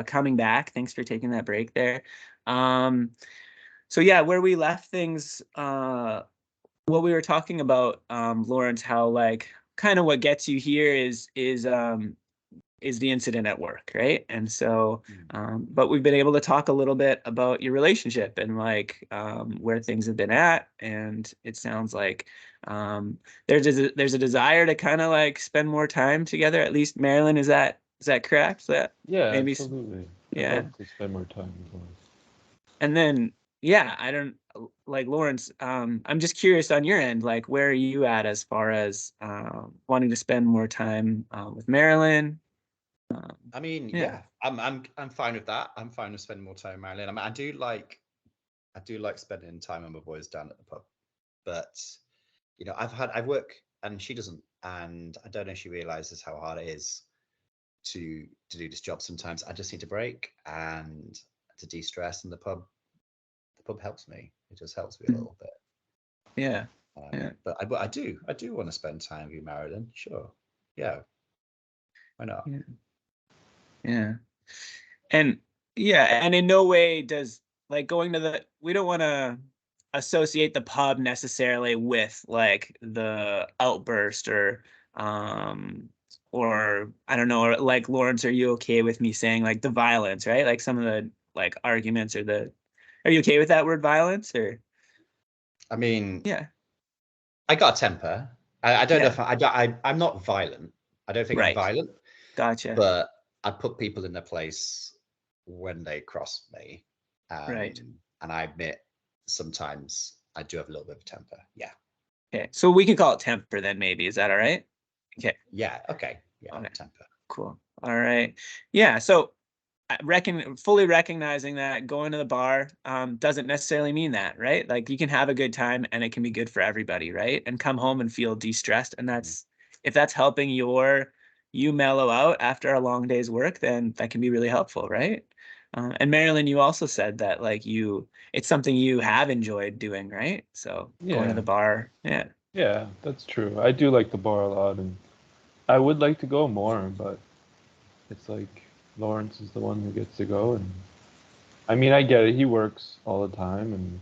coming back. Thanks for taking that break there. So yeah, where we left things, what we were talking about, Lawrence, how like kind of what gets you here is the incident at work, right? And so, but we've been able to talk a little bit about your relationship and like where things have been at, and it sounds like there's a desire to kind of like spend more time together. At least, Marilyn, is that correct? That Yeah, maybe, absolutely. I'd yeah. love to spend more time with Lawrence. And then, yeah, I don't like Lawrence. I'm just curious on your end, like where are you at as far as wanting to spend more time with Marilyn? I mean, Yeah, yeah, I'm fine with that. I'm fine with spending more time with Marilyn. I mean, I do like spending time with my boys down at the pub, but I work and she doesn't, and I don't know if she realizes how hard it is to do this job. Sometimes I just need a break and to de-stress, and the pub helps me. It just helps me a little bit. yeah, yeah. But I do want to spend time with you, Marilyn. Sure, yeah, why not? Yeah. Yeah. And yeah, and in no way does like going to we don't want to associate the pub necessarily with like the outburst or I don't know, or like Lawrence, are you okay with me saying like the violence, right? Like some of the like arguments or are you okay with that word violence or I mean, yeah. I got a temper. I don't know Yeah. if I'm not violent. I don't think I'm Right. violent, Gotcha. but I put people in their place when they cross me. Right. And I admit sometimes I do have a little bit of temper. Yeah. Okay. So we can call it temper then maybe. Is that all right? Okay. Yeah. Okay. Yeah. Okay. Temper. Cool. All right. Yeah. So fully recognizing that going to the bar doesn't necessarily mean that, right? Like you can have a good time and it can be good for everybody, right? And come home and feel de-stressed. And if that's helping you mellow out after a long day's work, then that can be really helpful, right? And Marilyn, you also said that like it's something you have enjoyed doing, right? So going to Yeah, the bar, yeah. yeah, that's true. I do like the bar a lot, and I would like to go more, but it's like Lawrence is the one who gets to go, and I mean, I get it. He works all the time, and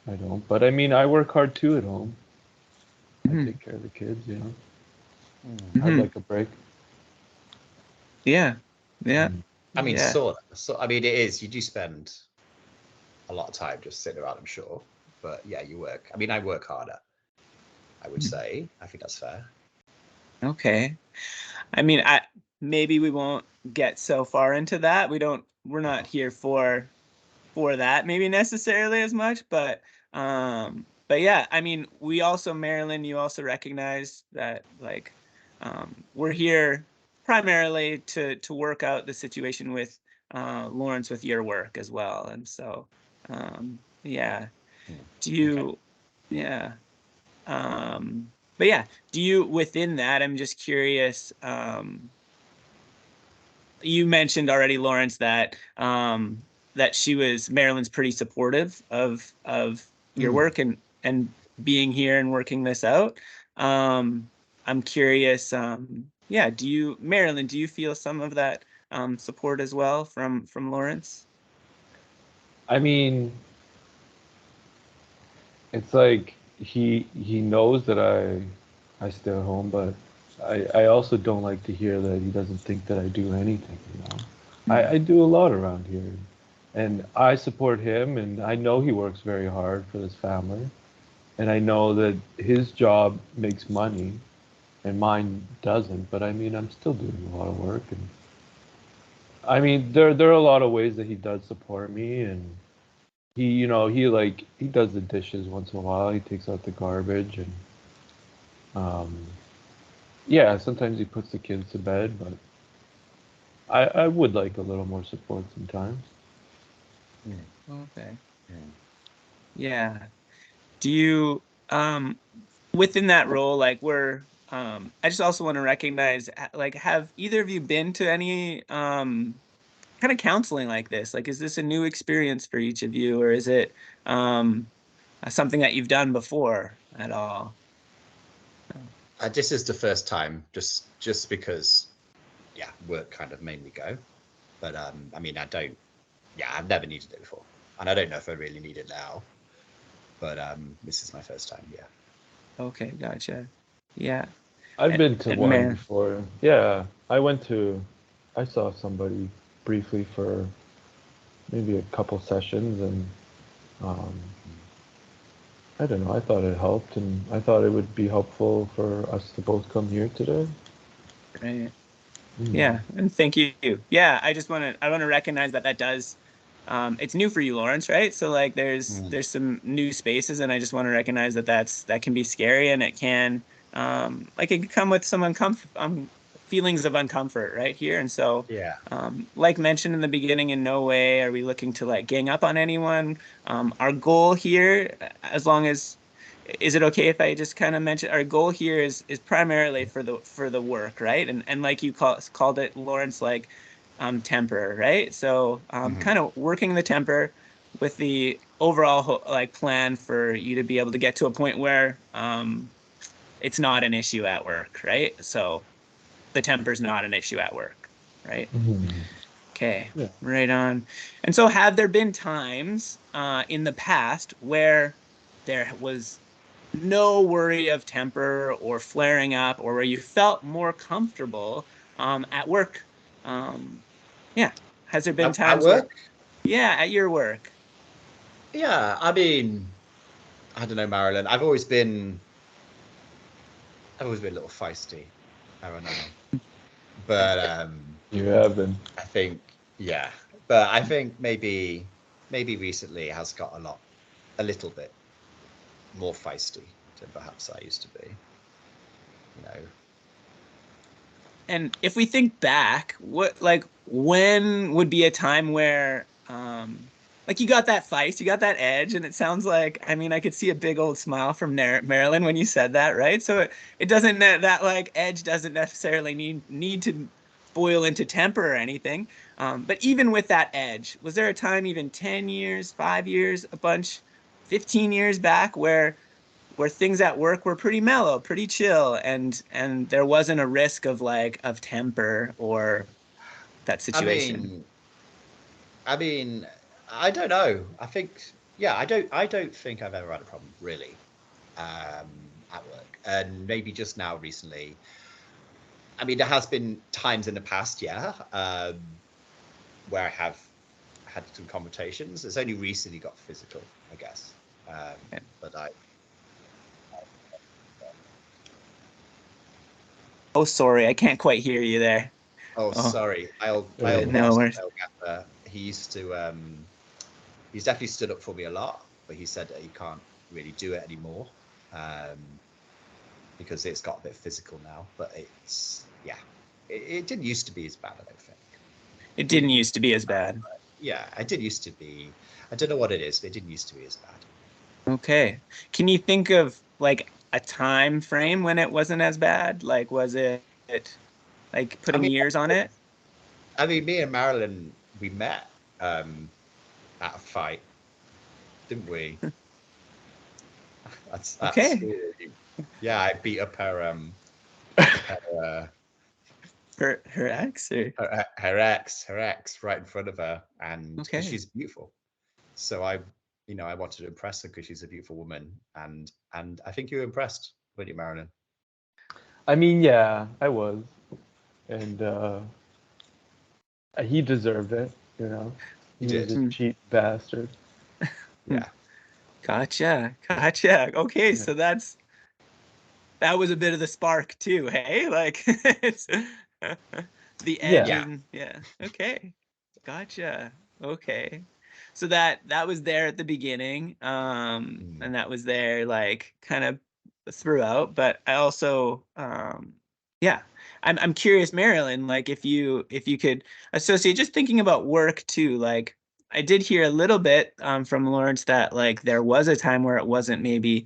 I don't. But I mean, I work hard too at home. I Hmm. take care of the kids, you know. I'd Hmm. like a break. Yeah. Yeah. Mm. I mean, Yeah. sort of. So, I mean, it is. You do spend a lot of time just sitting around, I'm sure. But yeah, you work. I mean, I work harder, I would say. I think that's fair. Okay. I mean, maybe we won't get so far into that. We're not here for that maybe necessarily as much, but yeah, I mean, we also, Marilyn, you also recognize that like we're here primarily to work out the situation with Lawrence with your work as well. And so yeah. Do Okay. you yeah. But yeah, do you within that, I'm just curious, you mentioned already, Lawrence, that Marilyn's pretty supportive of your Mm. work and being here and working this out. I'm curious, yeah, Marilyn, do you feel some of that support as well from Lawrence? I mean, it's like he knows that I stay at home, but I also don't like to hear that he doesn't think that I do anything, you know. Hmm. I do a lot around here, and I support him, and I know he works very hard for this family, and I know that his job makes money and mine doesn't, but I mean, I'm still doing a lot of work, and I mean, there are a lot of ways that he does support me, and he does the dishes once in a while. He takes out the garbage, and um, yeah, sometimes he puts the kids to bed, but I would like a little more support sometimes. Mm. Okay. Mm. Yeah. Do you within that role, like I just also want to recognize, like, have either of you been to any kind of counseling like this? Like, is this a new experience for each of you, or is it something that you've done before at all? This is the first time, just because, yeah, work kind of made me go. But I mean, I've never needed it before, and I don't know if I really need it now. But this is my first time. Yeah. Okay, gotcha. Yeah. I've been to And one man, before. Yeah, I saw somebody briefly for maybe a couple sessions, and um, I don't know. I thought it helped, and I thought it would be helpful for us to both come here today. right. Mm. Yeah, and thank you. Yeah, I want to recognize that that does it's new for you, Lawrence, right? So like Mm. there's some new spaces, and I just want to recognize that that can be scary, and it can like it can come with some feelings of uncomfort right here. And so Yeah. like mentioned in the beginning, in no way are we looking to like gang up on anyone. Our goal here, as long as is it okay if I just kind of mention our goal here is primarily for the work, right? And like you called it, Lawrence, like temper, right? So Hmm. kind of working the temper with the overall like plan for you to be able to get to a point where it's not an issue at work, right? So the temper's not an issue at work, right? Mhm. Okay, Yeah. right on. And so have there been times in the past where there was no worry of temper or flaring up, or where you felt more comfortable at work? Um, yeah. Has there been At times where, work. yeah, at your work? Yeah. I mean, I don't know, Marilyn. I've always been a little feisty. I don't know, but You have been. I think yeah, but I think maybe recently it has got a little bit more feisty than perhaps I used to be. You know. And if we think back, what like when would be a time where like you got that feist, you got that edge, and it sounds like, I mean, I could see a big old smile from Marilyn when you said that, right? So it doesn't that like edge doesn't necessarily need to boil into temper or anything. But even with that edge, was there a time even 10 years, 5 years, a bunch, 15 years back where things at work were pretty mellow, pretty chill, and there wasn't a risk of like of temper or that I situation? mean, I mean, I don't know. I think yeah, I don't think I've ever had a problem really at work, and maybe just now recently. I mean, there has been times in the past, yeah, where I have had some confrontations. It's only recently got physical, I guess. But I Oh, sorry, I can't quite hear you there. oh Oh, sorry, my old no boss, worries. El Gaffer, he used to he's definitely stood up for me a lot, but he said that he can't really do it anymore. Um because it's got a bit physical now. But it's yeah. It didn't used to be as bad, I don't think. It Didn't didn't used used to to be be as as bad. bad. Yeah, I did used to be. I don't know what it is, but it didn't used to be as bad. Okay. Can you think of like a time frame when it wasn't as bad? Like, was it like I putting mean, years on it? me and Marilyn, we met um, at a fight, didn't we? That's at Okay. school. Yeah, I beat up her, Her ex or her ex right in front of her, and because okay. she's beautiful. So I wanted to impress her because she's a beautiful woman, and I think you were impressed, weren't you, Marilyn? I mean, yeah, I was, and he deserved it. You know, You he was did, a Hmm. cheap bastard. Hmm. yeah. Gotcha. Gotcha. Okay, Yeah. so that was a bit of the spark too, hey? Like it's the edge Yeah. Yeah. and yeah. Okay. Gotcha. Okay. So that was there at the beginning. Mm. And that was there like kind of throughout, but I also yeah. I'm curious, Marilyn, like if you could associate just thinking about work too, like I did hear a little bit from Lawrence that like there was a time where it wasn't maybe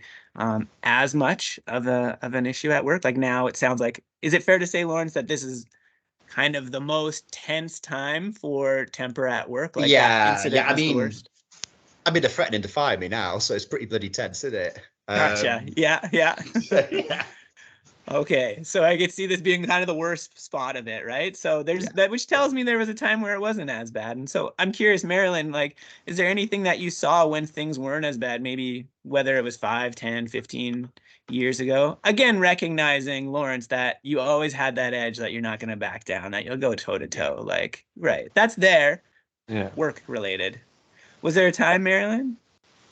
as much of an issue at work. Like now it sounds like, is it fair to say, Lawrence, that this is kind of the most tense time for temper at work? Like that Yeah, yeah. incident was the worst? They're threatening to fire me now, so it's pretty bloody tense, isn't it? Gotcha. Yeah, yeah. So, yeah. Okay, so I could see this being kind of the worst spot of it, right? So there's Yeah. that, which tells me there was a time where it wasn't as bad. And so I'm curious, Marilyn, like, is there anything that you saw when things weren't as bad? Maybe whether it was 5, 10, 15 years ago? Again, recognizing, Lawrence, that you always had that edge that you're not going to back down, that you'll go toe to Yeah. toe. Like, right, that's there, Yeah. work related. Was there a time, Marilyn?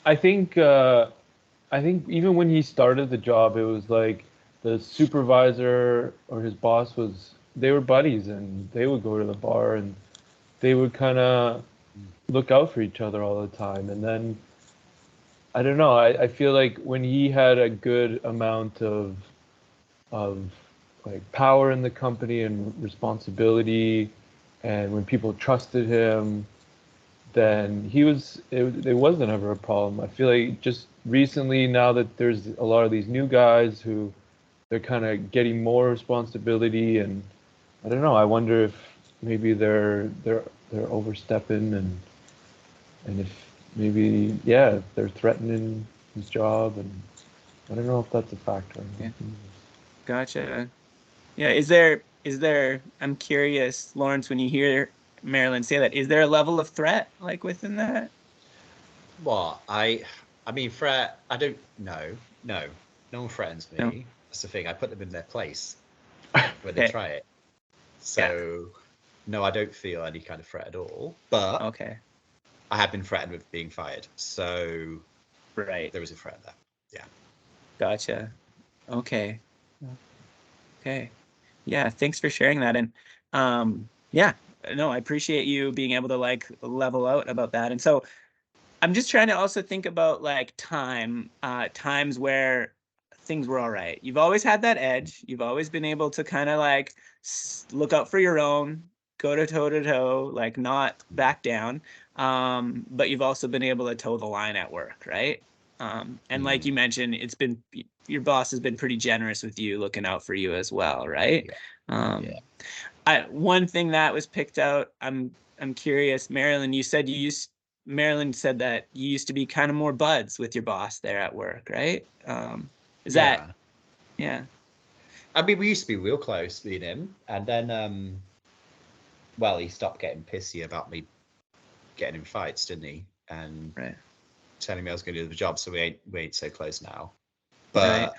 I think even when he started the job, it was like the supervisor or his boss was they were buddies and they would go to the bar and they would kind of Mm. look out for each other all the time. And then I don't know, I feel like when he had a good amount of like power in the company and responsibility, and when people trusted him, then it wasn't ever a problem. I feel like just recently, now that there's a lot of these new guys who they're kind of getting more responsibility, and I don't know, I wonder if maybe they're overstepping, and if maybe, yeah, if they're threatening his job, and I don't know if that's a factor. Yeah, gotcha. Yeah, is there, I'm curious, Lawrence, when you hear Marilyn say that, is there a level of threat like within that? Well, I mean, I don't know. No, no one threatens No. me. That's the thing. I put them in their place when they Okay. try it. Yeah. So, no, I don't feel any kind of threat at all. But Okay. I have been threatened with being fired. So Right. there is a threat there. Yeah. Gotcha. Okay. Okay. Yeah, thanks for sharing that. And yeah, no, I appreciate you being able to like level out about that. And so I'm just trying to also think about like times where things were all right. You've always had that edge. You've always been able to kind of like look out for your own, go to toe, like not back down. But you've also been able to toe the line at work, right? And like you Mm, mentioned, your boss has been pretty generous with you, looking out for you as well, right? yeah. Um, Yeah. one thing that was picked out, I'm curious, Marilyn, Marilyn said that you used to be kind of more buds with your boss there at work, right? Is that, Yeah. yeah, I mean, we used to be real close, me and him. And then, well, he stopped getting pissy about me getting in fights, didn't he? And right, telling me I was going to do the job. So we ain't so close now. right, But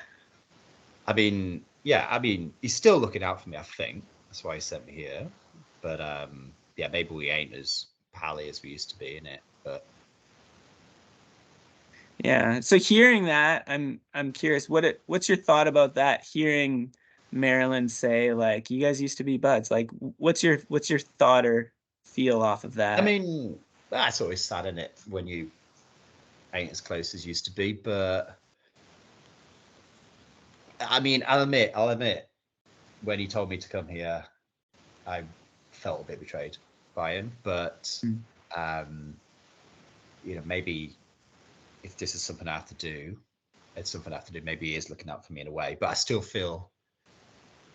I mean, yeah, I mean, he's still looking out for me, I think. That's why he sent me here. But yeah, maybe we ain't as pally as we used to be in it. But yeah. So hearing that, I'm curious, what's your thought about that? Hearing Marilyn say like, you guys used to be buds. Like, what's your thought or feel off of I that? mean, that's always sad, isn't it, when you ain't as close as used to be. But I mean, I'll admit, when he told me to come here, I felt a bit betrayed by him. But Mm. um, maybe if this is something I have to do, it's something I have to do. Maybe he is looking out for me in a way, but I still feel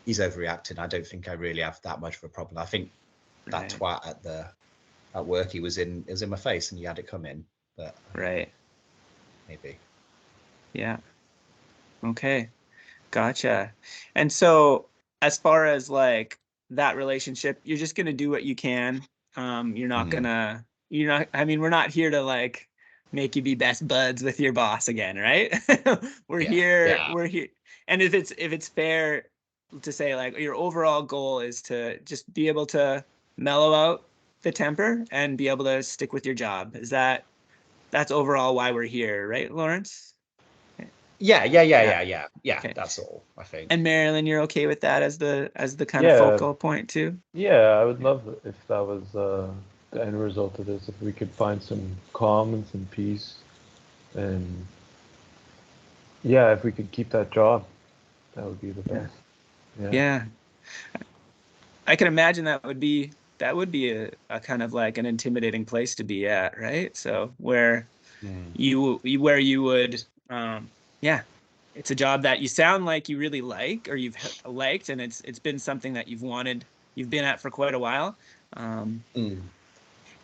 he's overreacting. I don't think I really have that much of a problem. I think that Right, twat at work, it was in my face, and he had it come in. But I don't know, right. maybe. Yeah. Okay. Gotcha. And so as far as like that relationship, you're just gonna do what you can. You're not Mm, gonna, I mean, we're not here to like make you be best buds with your boss again, right? yeah, yeah, We're here. And if it's fair to say like your overall goal is to just be able to mellow out the temper and be able to stick with your job. That's overall why we're here, right, Lawrence? yeah, yeah, yeah, Yeah. yeah, yeah, yeah. Okay. That's all I And think. Marilyn, you're okay with that as the kind of Yeah, focal point too? yeah, I would Yeah. love it if that was the end result of this, if we could find some calm and some peace, and yeah, if we could keep that job, that would be the Yeah. best. Yeah. Yeah. I can imagine that would be a kind of like an intimidating place to be at, right? So Mm, where you would yeah, it's a job that you sound like you really like or liked, and it's been something that you've been at for quite a while. Um mm,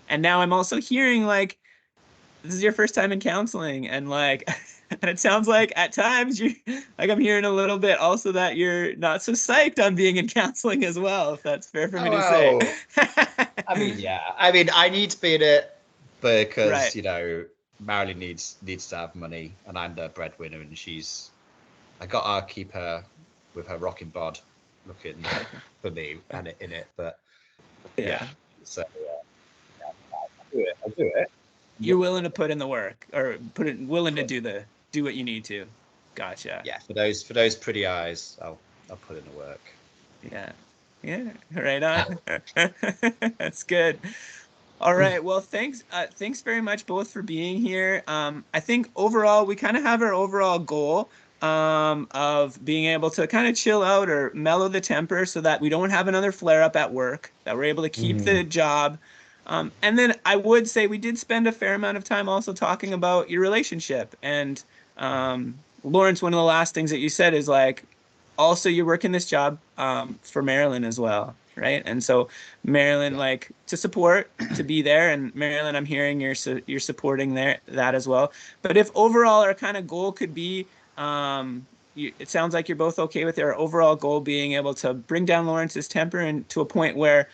and now I'm also hearing like this is your first time in counseling, and like, and it sounds like at times you, like, I'm hearing a little bit also that you're not so psyched on being in counseling as well, if that's fair for me to say. I mean, yeah. I mean, I need to be in it because Right. you know Marilyn needs to have money, and I'm the breadwinner, and I gotta keep her with her rocking bod looking for me and it in it. But yeah, so I'll do it. You're willing to put in the work, or willing to do what you need to. Gotcha. Yeah, for those pretty eyes, I'll put in the work. Yeah. Yeah. Right on. That's good. All right. Well, thanks very much both for being here. I think overall we kind of have our overall goal of being able to kind of chill out or mellow the temper so that we don't have another flare up at work, that we're able to keep the job. And then I would say we did spend a fair amount of time also talking about your relationship. And Lawrence, one of the last things that you said is like, also you're working this job for Marilyn as well, right? And so Marilyn, like, to support, to be there, and Marilyn, I'm hearing you're supporting that as well. But if overall our kind of goal could be, it sounds like you're both okay with our overall goal being able to bring down Lawrence's temper and to a point where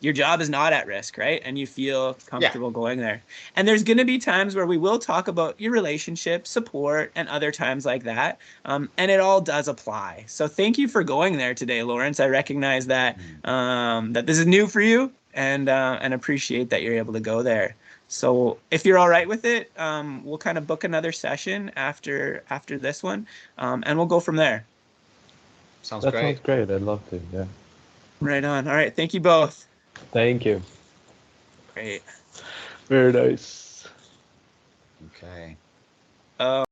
your job is not at risk, right? And you feel comfortable going there. And there's going to be times where we will talk about your relationship, support, and other times like that. And it all does apply. So thank you for going there today, Lawrence. I recognize that that this is new for you, and appreciate that you're able to go there. So if you're all right with it, we'll kind of book another session after this one, and we'll go from there. Sounds That great. sounds great. I'd love to. Yeah. Right on. All right. Thank you both. Thank you. Great. Very nice. Okay.